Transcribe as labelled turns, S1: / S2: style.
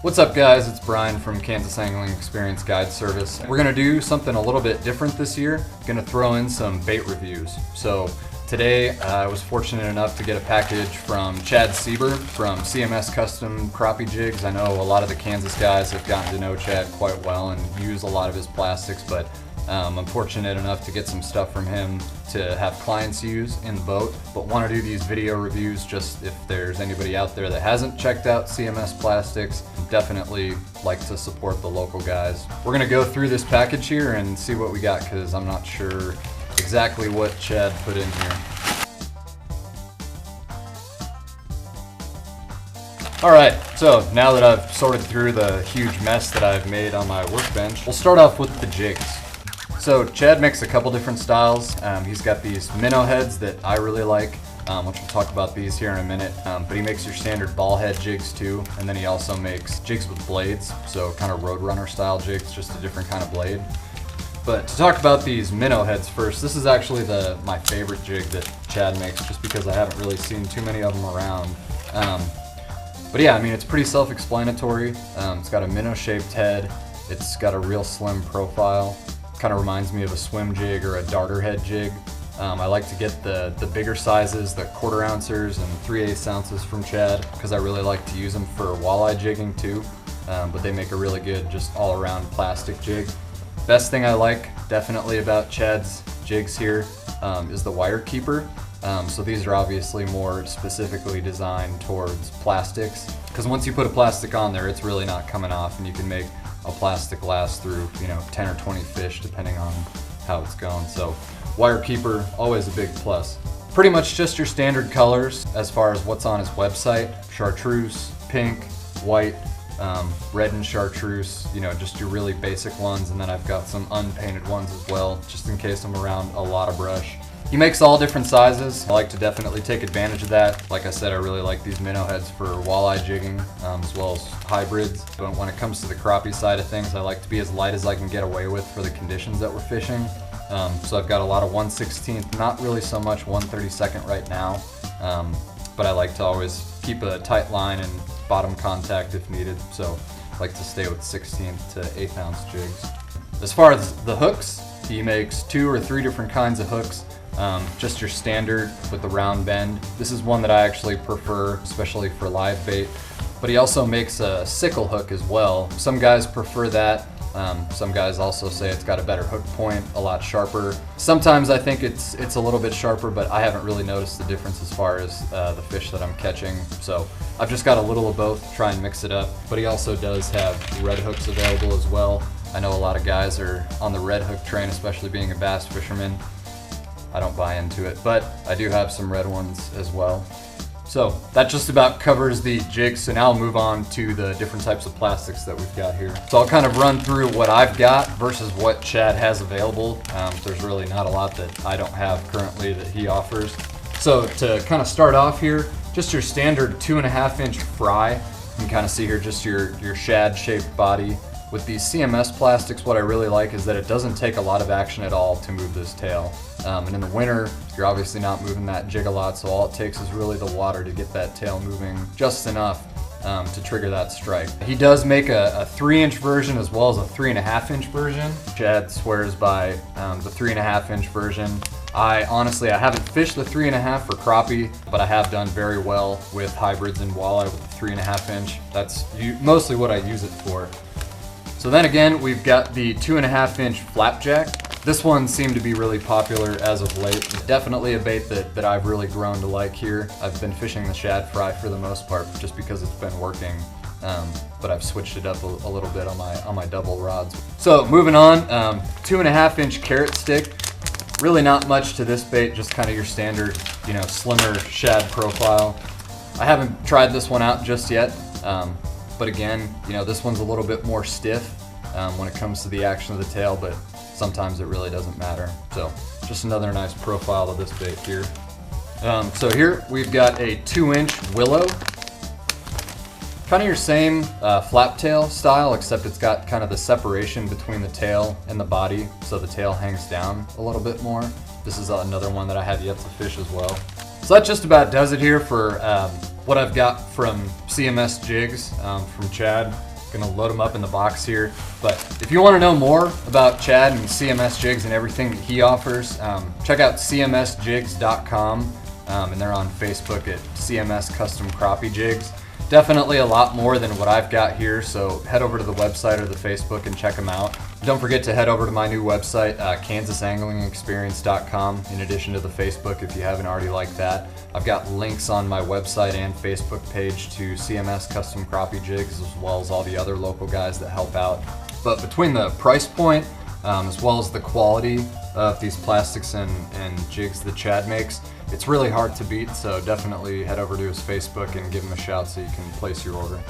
S1: What's up guys, it's Brian from Kansas Angling Experience Guide Service. We're gonna do something a little bit different this year. Gonna throw in some bait reviews. So today I was fortunate enough to get a package from Chad Sieber from CMS Custom Crappie Jigs. I know a lot of the Kansas guys have gotten to know Chad quite well and use a lot of his plastics, but I'm fortunate enough to get some stuff from him to have clients use in the boat, but want to do these video reviews just if there's anybody out there that hasn't checked out CMS plastics. Definitely like to support the local guys. We're gonna go through this package here and see what we got, because I'm not sure exactly what Chad put in here. Alright, so now that I've sorted through the huge mess that I've made on my workbench, we'll start off with the jigs. So Chad makes a couple different styles. He's got these minnow heads that I really like, which we'll talk about these here in a minute. But he makes your standard ball head jigs too, and then he also makes jigs with blades, so kind of Roadrunner style jigs, just a different kind of blade. But to talk about these minnow heads first, this is actually my favorite jig that Chad makes, just because I haven't really seen too many of them around. But yeah, I mean, it's pretty self-explanatory. It's got a minnow-shaped head. It's got a real slim profile. Kind of reminds me of a swim jig or a darter head jig. I like to get the bigger sizes, the 1/4 ounces and 3/8 ounces from Chad, because I really like to use them for walleye jigging too. But they make a really good, just all-around plastic jig. Best thing I like definitely about Chad's jigs here is the wire keeper. So these are obviously more specifically designed towards plastics, because once you put a plastic on there, it's really not coming off, and you can make a plastic last through, 10 or 20 fish depending on how it's going. So wire keeper, always a big plus. Pretty much just your standard colors as far as what's on his website: chartreuse, pink, white, red and chartreuse, just your really basic ones. And then I've got some unpainted ones as well, just in case I'm around a lot of brush. He makes all different sizes. I like to definitely take advantage of that. Like I said, I really like these minnow heads for walleye jigging, as well as hybrids. But when it comes to the crappie side of things, I like to be as light as I can get away with for the conditions that we're fishing. So I've got a lot of 1/16, not really so much 1/32 right now. But I like to always keep a tight line and bottom contact if needed. So I like to stay with 16th to 1/8 ounce jigs. As far as the hooks, he makes 2 or 3 different kinds of hooks. Just your standard with the round bend. This is one that I actually prefer, especially for live bait. But he also makes a sickle hook as well. Some guys prefer that. Some guys also say it's got a better hook point, a lot sharper. Sometimes I think it's a little bit sharper, but I haven't really noticed the difference as far as the fish that I'm catching. So I've just got a little of both, try and mix it up. But he also does have red hooks available as well. I know a lot of guys are on the red hook train, especially being a bass fisherman. I don't buy into it, but I do have some red ones as well. So that just about covers the jigs. So now I'll move on to the different types of plastics that we've got here. So I'll kind of run through what I've got versus what Chad has available. There's really not a lot that I don't have currently that he offers. So to kind of start off here, just your standard 2.5 inch fry. You can kind of see here just your shad shaped body. With these CMS plastics, what I really like is that it doesn't take a lot of action at all to move this tail. And in the winter, you're obviously not moving that jig a lot, so all it takes is really the water to get that tail moving just enough to trigger that strike. He does make a 3-inch version as well as a 3.5 inch version. Chad swears by the 3.5 inch version. I haven't fished the 3.5 for crappie, but I have done very well with hybrids and walleye with the 3.5 inch. That's mostly what I use it for. So then again, we've got the 2.5 inch flapjack. This one seemed to be really popular as of late. Definitely a bait that I've really grown to like here. I've been fishing the shad fry for the most part just because it's been working, but I've switched it up a little bit on my double rods. So moving on, 2.5 inch carrot stick. Really not much to this bait, just kind of your standard, slimmer shad profile. I haven't tried this one out just yet. But again, this one's a little bit more stiff when it comes to the action of the tail, but sometimes it really doesn't matter. So just another nice profile of this bait here. So here we've got a 2-inch willow. Kind of your same flap tail style, except it's got kind of the separation between the tail and the body, so the tail hangs down a little bit more. This is another one that I have yet to fish as well. So that just about does it here for what I've got from CMS Jigs from Chad. Gonna load them up in the box here. But if you want to know more about Chad and CMS Jigs and everything that he offers, check out cmsjigs.com, and they're on Facebook at CMS Custom Crappie Jigs. Definitely a lot more than what I've got here, so head over to the website or the Facebook and check them out. Don't forget to head over to my new website, kansasanglingexperience.com, in addition to the Facebook if you haven't already liked that. I've got links on my website and Facebook page to CMS Custom Crappie Jigs, as well as all the other local guys that help out. But between the price point, as well as the quality of these plastics and jigs that Chad makes, it's really hard to beat, so definitely head over to his Facebook and give him a shout so you can place your order.